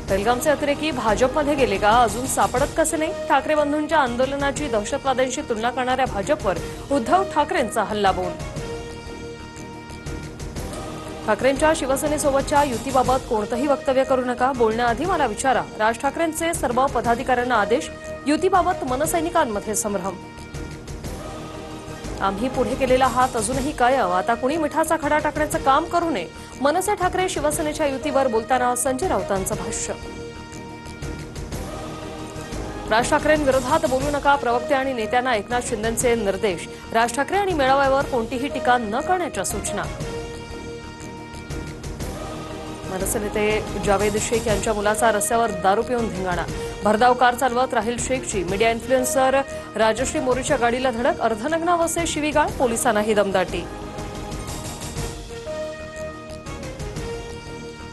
बेलगामचे अतिरेकी भाजपमध्ये गेले का अजून सापडत कसे नाही? ठाकरे बंधूंच्या आंदोलनाची दहशतवाद्यांशी तुलना करणाऱ्या भाजपवर उद्धव ठाकरेंचा हल्लाबोल. ठाकरेंच्या शिवसेनेसोबतच्या युतीबाबत कोणतंही वक्तव्य करू नका, बोलण्याआधी मला विचारा. राज ठाकरेंचे सर्व पदाधिकाऱ्यांना आदेश. युतीबाबत मनसैनिकांमध्ये संभ्रम. आम्ही पुढे केलेला हात अजूनही कायम, आता कुणी मिठाचा खडा टाकण्याचं काम करू नये. मनसे ठाकरे शिवसेनेच्या युतीवर बोलताना संजय राऊतांचं भाष्य. राज ठाकरेंविरोधात बोलू नका, प्रवक्ते आणि नेत्यांना एकनाथ शिंदेंचे निर्देश. राज ठाकरे आणि मेळाव्यावर कोणतीही टीका न करण्याच्या सूचना. मनसे नेते जावेद शेख यांच्या मुलाचा रस्त्यावर दारू पिऊन धिंगाणा. भरधाव कार चालवत राहिल शेखची मीडिया इन्फ्लुएन्सर राजश्री मोरेच्या गाडीला धडक. अर्धनग्नावस्थेत शिवीगाळ, पोलिसांनाही दमदाटी.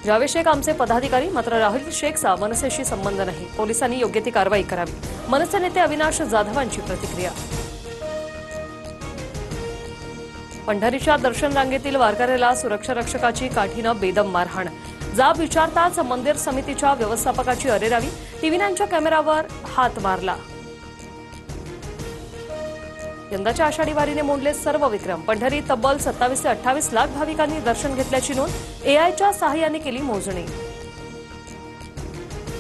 जावेद शेख आमचे पदाधिकारी, मात्र राहुल शेखचा मनसेशी संबंध नाही. पोलिसांनी योग्य ती कारवाई करावी. मनसे नेते अविनाश जाधवांची प्रतिक्रिया. पंढरीच्या दर्शन रांगेतील वारकऱ्याला सुरक्षा रक्षकाची काठीनं बेदम मारहाण. जाब विचारताच मंदिर समितीच्या व्यवस्थापकाची अरेरावी. टीव्ही9च्या कॅमेऱ्यावर हात मारला. यंदाच्या आषाढी वारीने मोडले सर्व विक्रम. पंढरीत तब्बल 27 ते 28 लाख भाविकांनी दर्शन घेतल्याची नोंद. एआयच्या सहाय्याने केली मोजणी.